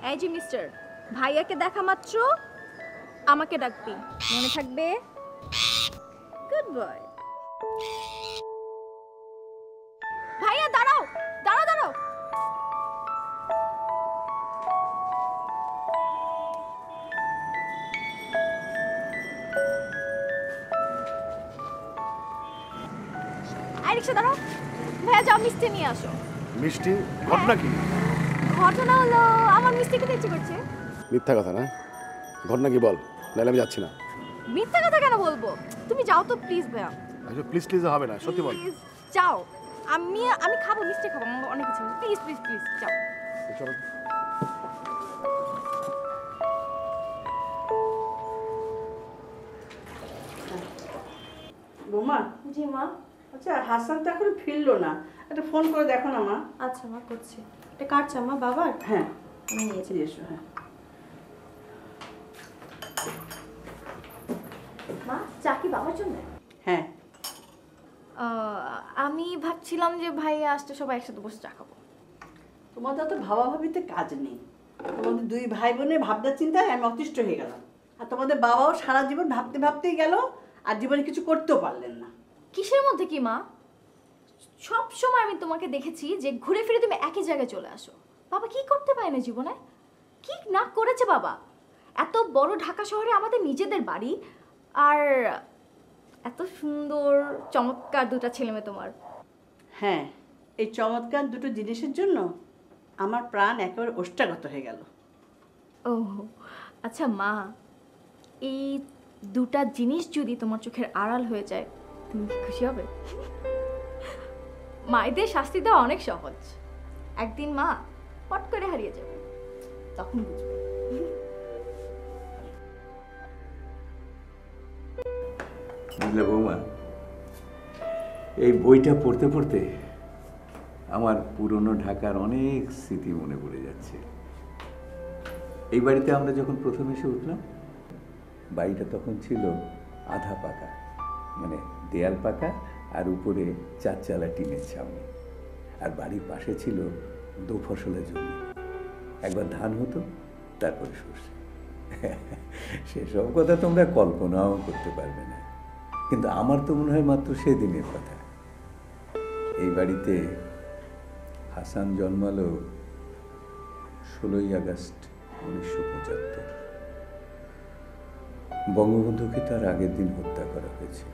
এই যে মিস্টার, ভাইয়াকে দেখা মাত্র আমাকে ডাকবি, মনে থাকবে? Good boy. ভাইয়া দাঁড়াও, দাঁড়াও দাঁড়াও। এই রিক্সা দাঁড়াও। ভাইয়া যাও মিষ্টি নিয়ে আসো। মিষ্টি? ঘটনা কি? ঘটনা হলো আমার মিষ্টি খেতে ইচ্ছে করছে। মিথ্যা কথা না, ঘটনা কি বল, নাহলে আমি যাচ্ছি না। মিথ্যা কথা কেন বলবো? তুমি যাও তো প্লিজ ভাইয়া। আচ্ছা প্লিজ প্লিজ হবে না, সত্যি বল। প্লিজ যাও। আমি আমি খাবো, মিষ্টি খাবো, আমার অনেক ইচ্ছে। প্লিজ প্লিজ প্লিজ যাও। চলো। বৌমা। জি মা। আচ্ছা হাসান তো এখন ফিরলো না, একটা ফোন করে দেখো না মা। আচ্ছা মা, করছি। এটা কার চা মা? বাবার? হ্যাঁ আমি নিয়েছি। এসো। হ্যাঁ মা, চা কি বাবার জন্য? হ্যাঁ। আমি ভাবছিলাম যে ভাইয়া আসতে সবাই একসাথে বসে চা খাবো। তোমাদের তো ভাবাভাবিতে কাজ নেই, তোমাদের দুই ভাই বোনের ভাবনা চিন্তায় আমি অতিষ্ঠ হয়ে গেলাম। আর তোমাদের বাবাও সারা জীবন ভাবতে ভাবতেই গেল, আর জীবনে কিছু করতেও পারলেন না। কিসের মধ্যে কি মা? সব সময় আমি তোমাকে দেখেছি যে ঘুরে ফিরে তুমি একই জায়গায় চলে আসো। বাবা কি করতে পারে না জীবনে? কি না করেছে বাবা? এত বড় ঢাকা শহরে আমাদের নিজেদের বাড়ি, আর এত সুন্দর চমৎকার দুটো ছেলে মেয়ে তোমার। হ্যাঁ, এই চমৎকার দুটো জিনিসের জন্য আমার প্রাণ একেবারে ওষ্ঠাগত হয়ে গেল। ও আচ্ছা মা, এই দুটা জিনিস যদি তোমার চোখের আড়াল হয়ে যায়, তুমি কি খুশি হবে? মায়েদের শাস্তি দেওয়া অনেক সহজ, একদিন মা পট করে হারিয়ে যাবে, তখন বুঝবে। বুঝলে বৌমা, এই বইটা পড়তে পড়তে আমার পুরনো ঢাকার অনেক স্মৃতি মনে পড়ে যাচ্ছে। এই বাড়িতে আমরা যখন প্রথম এসে উঠলাম, বাড়িটা তখন ছিল আধা পাকা, মানে দেয়াল পাকা আর উপরে চারচালা টিনের ছাউনি, আর বাড়ির পাশে ছিল দোফসলা জমি। একবার ধান হতো, তারপরে সর্ষে। সেসব কথা তোমরা কল্পনাও করতে পারবে না, কিন্তু আমার তো মনে হয় মাত্র সেদিনের কথা। এই বাড়িতে হাসান জন্মালো 16ই আগস্ট 1975। বঙ্গবন্ধুকে তার আগের দিন হত্যা করা হয়েছে।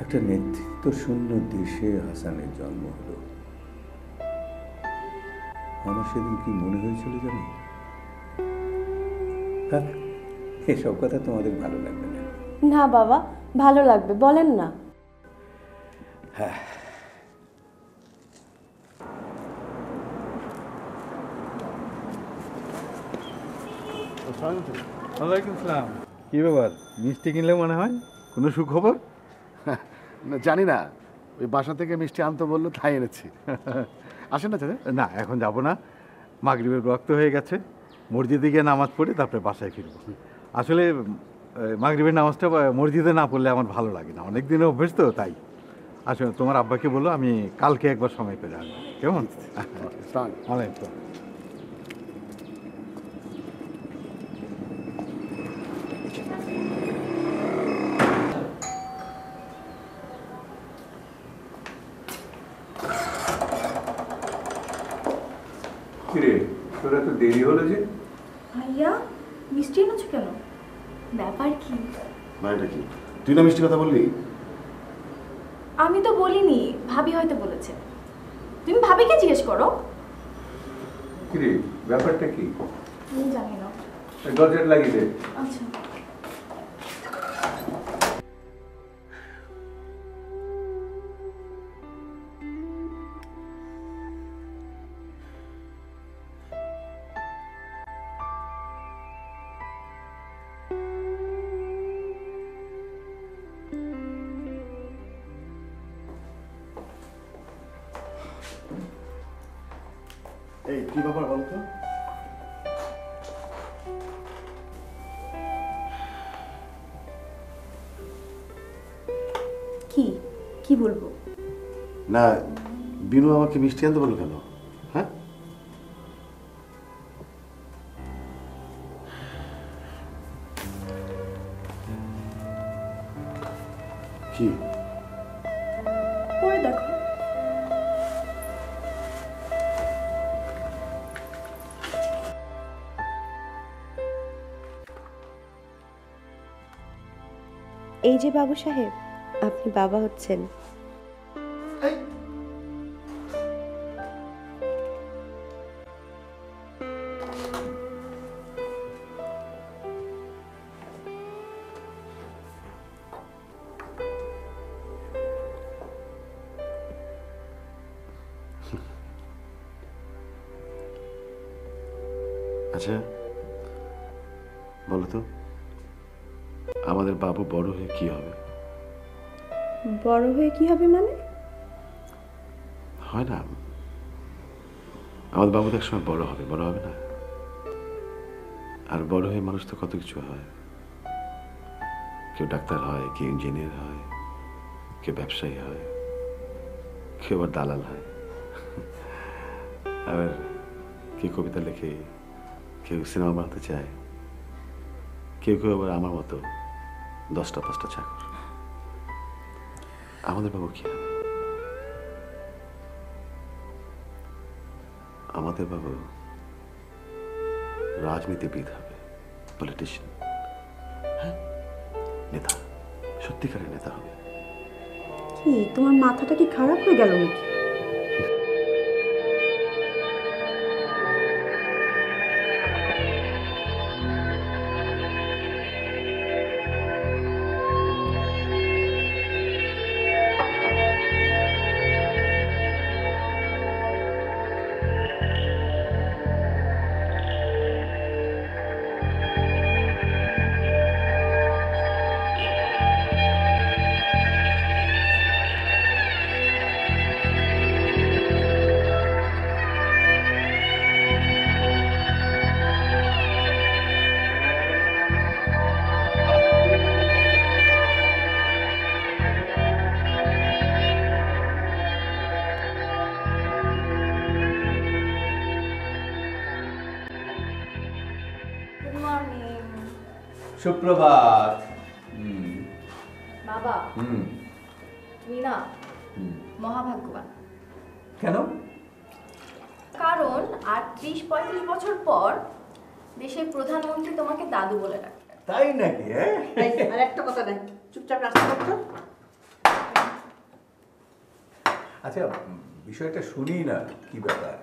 একটা নেতৃত্ব শূন্য দেশে হাসানের জন্ম হলো। আমার সেদিন কি মনে হয়েছিল জানো? এসব কথা তোমাদের ভালো লাগবে না। না বাবা, ভালো লাগবে, বলেন না। হ্যাঁ, ওয়ালাইকুম সালাম। কি ব্যাপার, মিষ্টি কিনলে মনে হয়? কোনো সুখবর? না জানি না, ওই বাসা থেকে মিষ্টি আনতে বললো, তাই এনেছি। আসেন না চাচা। না, এখন যাব না, মাগরিবের রক্ত হয়ে গেছে। মসজিদে গিয়ে নামাজ পড়ে তারপরে বাসায় ফিরব। আসলে মাগরিবের নামাজটা মসজিদে না পড়লে আমার ভালো লাগে না, অনেক দিনের অভ্যেস তো, তাই। আসলে তোমার আব্বাকে বলো আমি কালকে একবার সময় পেলে আসবো, কেমন? ওয়ালাইকুম। কিরে, তোরা তো দেরি হলো যে? ভাইয়া মিষ্টি এনেছো কেন? ব্যাপার কি? ভাইটা কি, তুই না মিষ্টি কথা বললি? আমি তো বলিনি, ভাবি হয়তো বলেছে। তুমি ভাবিকে জিজ্ঞেস করো। কিরে, ব্যাপারটা কি? আমি জানি না। দরজাটা লাগিয়ে দে। আচ্ছা। এই কি ব্যাপার বলতো? কি কি বলবো? না, বিনু আমাকে মিষ্টি আনতে বললো কেন? হ্যাঁ, কি? পরে দেখো। এই যে বাবু সাহেব, আপনি বাবা হচ্ছেন। আচ্ছা বলো তো, আমাদের বাবু বড় হয়ে কি হবে? বড় হয়ে কি হবে মানে? হয় না, আমাদের বাবু তো একসময় বড় হবে, বড় হবে না? আর বড় হয়ে মানুষ তো কত কিছু হয়। কেউ ডাক্তার হয়, কেউ ইঞ্জিনিয়ার হয়, কেউ ব্যবসায়ী হয়, কেউ আবার দালাল হয়, আবার কেউ কবিতা লেখে, কেউ সিনেমা বানাতে চায়, কেউ কেউ আবার আমার মতো 10টা-5টা চাকর। আমাদের বাবু কি হবে? আমাদের বাবু রাজনীতিবিদ হবে, পলিটিশিয়ান। হ্যাঁ, নেতা, সত্যিকারের নেতা হবে। কি তোমার মাথাটা কি খারাপ হয়ে গেল নাকি? গুড মর্নিং সুপ্রভাত। বাবা। হুম। তুমি না মহাভাগ্যবান। কেন? কারণ আর 30-35 বছর পর দেশের প্রধানমন্ত্রী তোমাকে দাদু বলে ডাকবে। তাই নাকি? হ্যাঁ, আর একটা কথা নাই, চুপচাপ রাস্তা করছো। আচ্ছা, বিষয়টা শুনি না, কি ব্যাপার?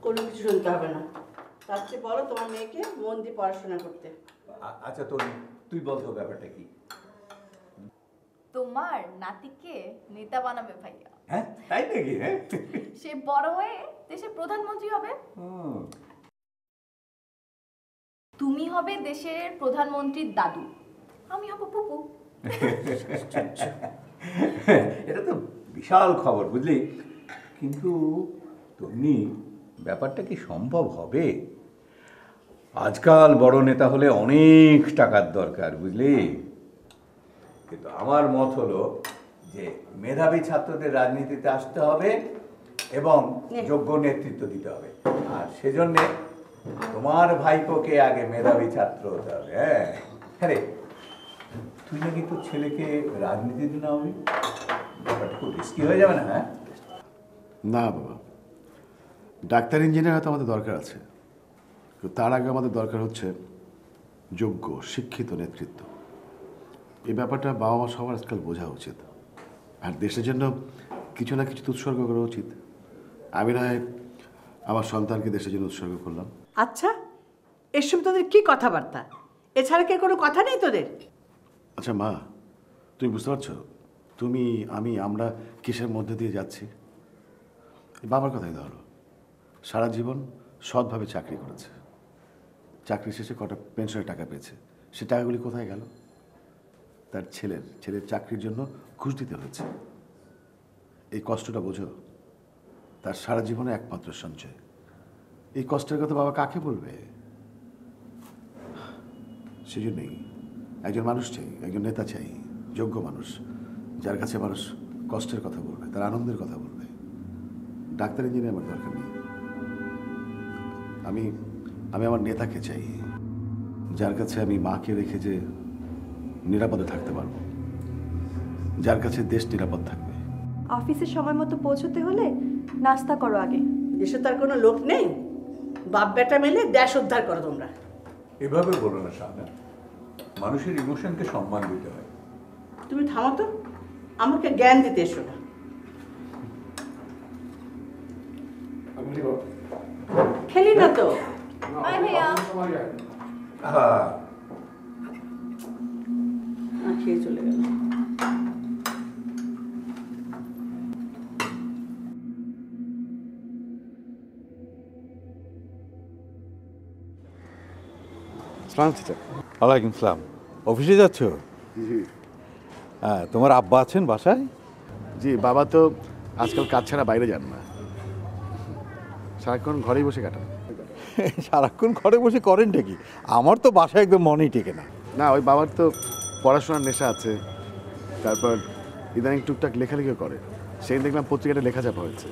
কোনো কিছু শুনতে হবে না, তার চেয়ে বলো তোমার মেয়েকে মন দিয়ে পড়াশোনা করতে। আচ্ছা, তুই বলতো ব্যাপারটা কি? তোমার নাতিকে নেতা বানাবে ভাইয়া। হ্যাঁ, তাই নাকি? হ্যাঁ, সে বড় হয়ে দেশের প্রধানমন্ত্রী হবে। তুমি হবে দেশের প্রধানমন্ত্রীর দাদু, আমি হব পুপু। এটা তো বিশাল খবর, বুঝলি? কিন্তু তুমি, ব্যাপারটা কি সম্ভব হবে? আজকাল বড় নেতা হলে অনেক টাকার দরকার, বুঝলি? কিন্তু আমার মত হলো যে মেধাবী ছাত্রদের রাজনীতিতে আসতে হবে এবং যোগ্য নেতৃত্ব দিতে হবে। আর সেজন্য তোমার ভাইপোকে আগে মেধাবী ছাত্র হতে হবে। হ্যাঁ, আরে তুই নাকি তোর ছেলেকে রাজনীতিতে না হবে? ব্যাপারটা খুব রিস্কি হয়ে যাবে না? হ্যাঁ, না বাবা, ডাক্তার ইঞ্জিনিয়ার হয়তো আমাদের দরকার আছে, কিন্তু তার আগে আমাদের দরকার হচ্ছে যোগ্য শিক্ষিত নেতৃত্ব। এই ব্যাপারটা বাবা মা সবার আজকাল বোঝা উচিত, আর দেশের জন্য কিছু না কিছু তো উৎসর্গ করা উচিত। আমি না হয় আমার সন্তানকে দেশের জন্য উৎসর্গ করলাম। আচ্ছা, এসব তোদের কি কথাবার্তা? এছাড়া কি কোনো কথা নেই তোদের? আচ্ছা মা, তুমি বুঝতে পারছো তুমি, আমি, আমরা কিসের মধ্যে দিয়ে যাচ্ছি? এই বাবার কথাই ধরো, সারা জীবন সৎভাবে চাকরি করেছে, চাকরি শেষে কটা পেনশনের টাকা পেয়েছে, সে টাকাগুলি কোথায় গেল? তার ছেলের চাকরির জন্য ঘুষ দিতে হয়েছে। এই কষ্টটা বোঝো, তার সারা জীবনে একমাত্র সঞ্চয়। এই কষ্টের কথা বাবা কাকে বলবে? সেজন্যই একজন মানুষ চাই, একজন নেতা চাই, যোগ্য মানুষ, যার কাছে মানুষ কষ্টের কথা বলবে, তার আনন্দের কথা বলবে। ডাক্তার ইঞ্জিনিয়ার আমার দরকার নেই। আমি আমি আমার নেতাকে চাই, যার কাছে আমি মাকে রেখে যে নিরাপদে থাকতে পারবো, যার কাছে দেশ নিরাপদ থাকবে। অফিসে সময় মতো পৌঁছতে হলে নাস্তা করো আগে। দেশে তার কোনো লোক নেই, বাপ বেটা মিলে দেশ উদ্ধার করো তোমরা। এভাবে বলো না শাহানা, মানুষের ইমোশনকে সম্মান দিতে হয়। তুমি থামো তো, আমাকে জ্ঞান দিতে এসো না। খেলি না তো। বাই ভাইয়া। খেয়ে চলে গেল। ওয়ালাইকুম সালাম। অফিসে যাচ্ছ? জি হ্যাঁ, তোমার আব্বা আছেন বাসায়? জি, বাবা তো আজকাল কাজ ছাড়া বাইরে যান না, সারাক্ষণ ঘরেই বসে কাটান। সারাক্ষণ ঘরে বসে করেনটা কি? আমার তো বাসায় একদম মনেই টেকে না। না, ওই বাবার তো পড়াশোনার নেশা আছে, তারপর ইদানিং টুকটাক লেখালেখিও করে। সেই দেখলাম পত্রিকাটা লেখা চাপা হয়েছে।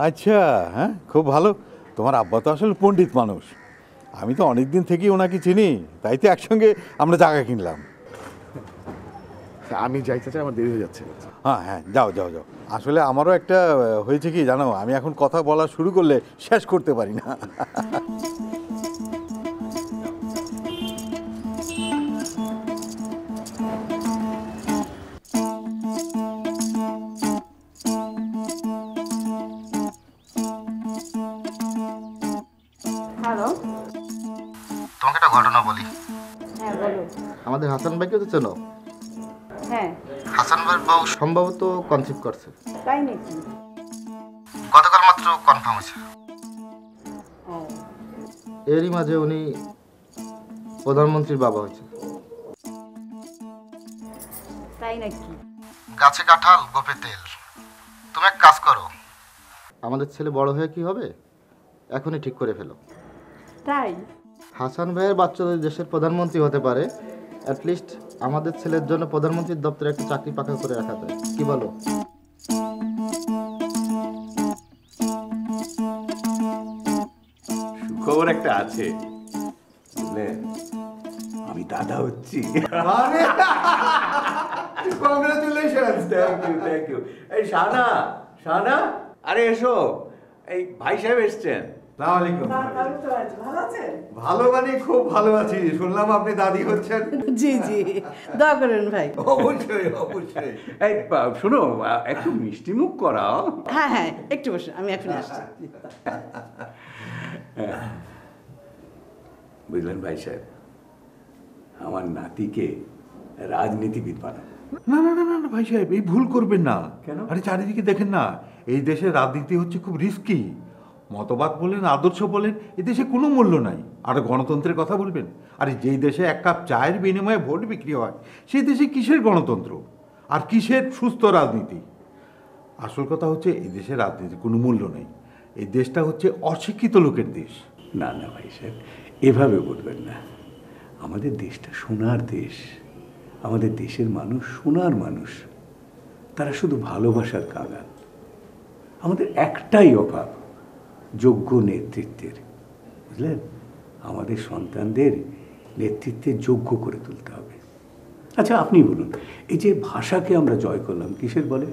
আচ্ছা, হ্যাঁ, খুব ভালো। তোমার আব্বা তো আসলে পণ্ডিত মানুষ। আমি তো অনেক দিন থেকেই ওনাকে চিনি, তাই তো একসঙ্গে আমরা জায়গা কিনলাম। আমি যাইতে চাই, আমার দেরি হয়ে যাচ্ছে। হ্যাঁ হ্যাঁ, যাও যাও যাও। আসলে আমারও একটা হয়েছে কি জানো, আমি এখন কথা বলা শুরু করলে শেষ করতে পারি না। হ্যালো। তোমাকে একটা ঘটনা বলি। হ্যাঁ বলো। আমাদের হাসান ভাইকে তো চেনো? হ্যাঁ। হাসান ভাইয়ের বউ সম্ভবত কনসিভ করছে। তাই নাকি? গতকাল মাত্র কনফার্ম হয়েছে। ও, এরই মাঝে উনি প্রধানমন্ত্রীর বাবা হয়েছে। তাই নাকি? গাছে কাঁঠাল গোপে তেল। তুমি এক কাজ করো, আমাদের ছেলে বড় হয়ে কি হবে এখনই ঠিক করে ফেলো। তাই? হাসান ভাইয়ের বাচ্চা যদি দেশের প্রধানমন্ত্রী হতে পারে, অ্যাটলিস্ট আমাদের ছেলের জন্য প্রধানমন্ত্রীর দপ্তরে একটা চাকরি পাকা করে রাখা যায়। কি বলো? সুখবর একটা আছে, বুঝলেন? আমি দাদা হচ্ছি। Congratulation. Thank you, thank you. এই শাহানা, শাহানা, আরে এসো, এই ভাই সাহেব এসছেন। আসসালামু আলাইকুম। ভালো আছেন? ভালো মানে খুব ভালো আছি। শুনলাম আপনি দাদি হচ্ছেন। জি জি, দোয়া করেন ভাই। অবশ্যই অবশ্যই। এই শোনো, একটু মিষ্টি মুখ করাও। হ্যাঁ হ্যাঁ, একটু বসে, আমি এখন আসছি। বুঝলেন ভাই সাহেব, আমার নাতিকে রাজনীতিবিদ বানাবো। না না না না না, ভাই সাহেব এই ভুল করবেন না। কেন? আরে চারিদিকে দেখেন না, এই দেশের রাজনীতি হচ্ছে খুব রিস্কি। মতবাদ বলেন, আদর্শ বলেন, এ দেশে কোনো মূল্য নাই। আর গণতন্ত্রের কথা বলবেন? আরে যেই দেশে এক কাপ চায়ের বিনিময়ে ভোট বিক্রি হয়, সেই দেশে কিসের গণতন্ত্র আর কিসের সুস্থ রাজনীতি? আসল কথা হচ্ছে এই দেশের রাজনীতির কোনো মূল্য নেই। এই দেশটা হচ্ছে অশিক্ষিত লোকের দেশ। না না ভাই সাহেব, এভাবে বলবেন না। আমাদের দেশটা সোনার দেশ, আমাদের দেশের মানুষ সোনার মানুষ, তারা শুধু ভালোবাসার কাঙাল। আমাদের একটাই অভাব, যোগ্য নেতৃত্বের। বুঝলেন? আমাদের সন্তানদের নেতৃত্বের যোগ্য করে তুলতে হবে। আচ্ছা আপনি বলুন, এই যে ভাষাকে আমরা জয় করলাম কিসের বলে?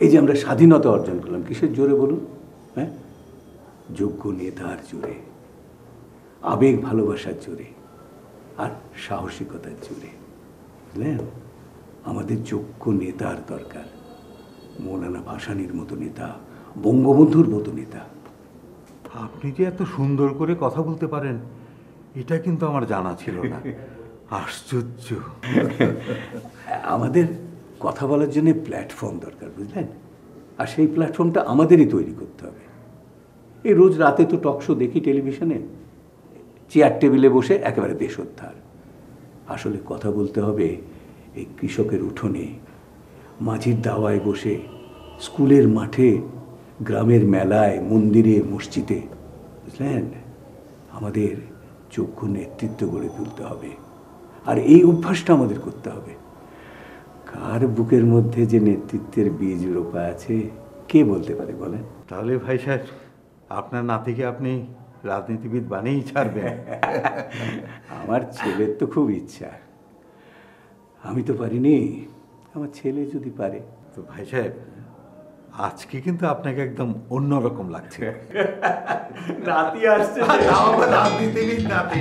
এই যে আমরা স্বাধীনতা অর্জন করলাম কিসের জোরে বলুন? হ্যাঁ, যোগ্য নেতার জোরে, আবেগ ভালোবাসার জোরে, আর সাহসিকতার জোরে। বুঝলেন? আমাদের যোগ্য নেতার দরকার। মৌলানা ভাসানীর মতো নেতা, বঙ্গবন্ধুর মতো নেতা। আপনি যে এত সুন্দর করে কথা বলতে পারেন, এটা কিন্তু আমার জানা ছিল না। আশ্চর্য। আমাদের কথা বলার জন্য প্ল্যাটফর্ম দরকার, বুঝলেন? আর সেই প্ল্যাটফর্মটা আমাদেরই তৈরি করতে হবে। এই রোজ রাতে তো টক শো দেখি টেলিভিশনে, চেয়ার টেবিলে বসে একেবারে দেশোদ্ধার। আসলে কথা বলতে হবে এই কৃষকের উঠোনে, মাঝির দাওয়ায় বসে, স্কুলের মাঠে, গ্রামের মেলায়, মন্দিরে, মসজিদে। বুঝলেন? আমাদের যোগ্য নেতৃত্ব গড়ে তুলতে হবে, আর এই অভ্যাসটা আমাদের করতে হবে। কাল কার বুকের মধ্যে যে নেতৃত্বের বীজ রোপা আছে কে বলতে পারে বলেন? তাহলে ভাই সাহেব আপনার নাতিকে আপনি রাজনীতিবিদ বানিয়েই ছাড়বেন। আমার ছেলের তো খুব ইচ্ছা, আমি তো পারিনি, আমার ছেলে যদি পারে। তো ভাই সাহেব আজকে কিন্তু আপনাকে একদম অন্যরকম লাগছে। নাতি আসছে। রাজনীতিবিদ নাতি।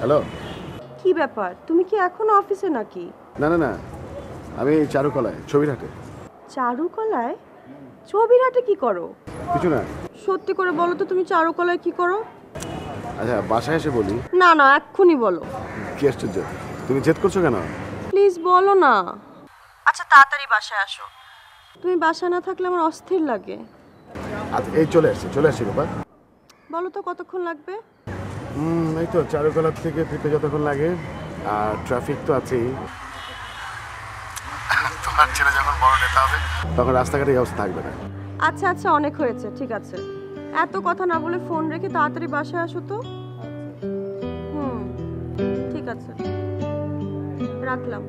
হ্যালো। কি ব্যাপার, তুমি কি এখনো অফিসে নাকি? না না না, আমি চারুকলায় ছবির হাটে। চারুকলায়? ছবির হাটে কি করো? কিছু না। সত্যি করে বলো তো, তুমি চারুকলায় কি করো? আচ্ছা বাসায় এসে বলি। না না, এক্ষুনি বলো। কি আশ্চর্য, তুমি জেদ করছো কেন? প্লিজ বলো না। আচ্ছা তাড়াতাড়ি বাসায় আসো, তুমি বাসায় না থাকলে আমার অস্থির লাগে। আচ্ছা এই চলে আসছি বাবা। বলো তো কতক্ষণ লাগবে? এই তো চারুকলা থেকে ফিরতে যতক্ষণ লাগে, আর ট্রাফিক তো আছেই। তোমার ছেলে যখন বড় নেতা হবে তখন রাস্তাঘাটে অবস্থা থাকবে না। আচ্ছা আচ্ছা, অনেক হয়েছে, ঠিক আছে। এত কথা না বলে ফোন রেখে তাড়াতাড়ি বাসায় আসো তো। ঠিক আছে, রাখলাম।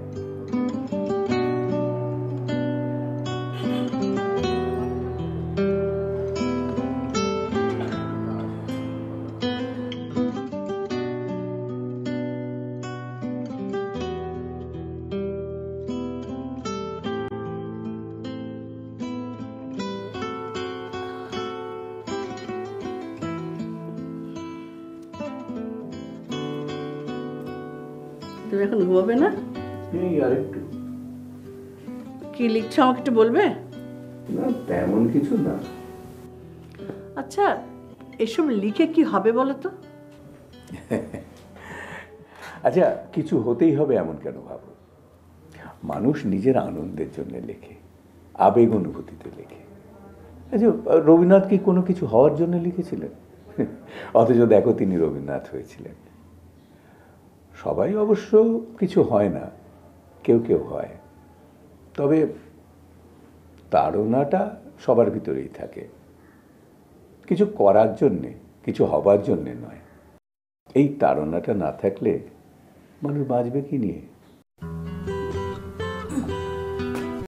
তুমি এখন ঘুমাবে না? এই আরেকটু। কি লিখছো আমাকে একটু বলবে? না তেমন কিছু না। আচ্ছা এসব লিখে কি হবে বলো তো? আচ্ছা কিছু হতেই হবে এমন কেন ভাবো? মানুষ নিজের আনন্দের জন্য লেখে, আবেগ অনুভূতিতে লেখে। আচ্ছা রবীন্দ্রনাথ কি কোনো কিছু হওয়ার জন্য লিখেছিলেন? অথচ দেখো তিনি রবীন্দ্রনাথ হয়েছিলেন। সবাই অবশ্য কিছু হয় না, কেউ কেউ হয়, তবে তাড়নাটা সবার ভিতরেই থাকে, কিছু করার জন্যে, কিছু হবার জন্যে নয়। এই তাড়নাটা না থাকলে মানুষ বাঁচবে কি নিয়ে?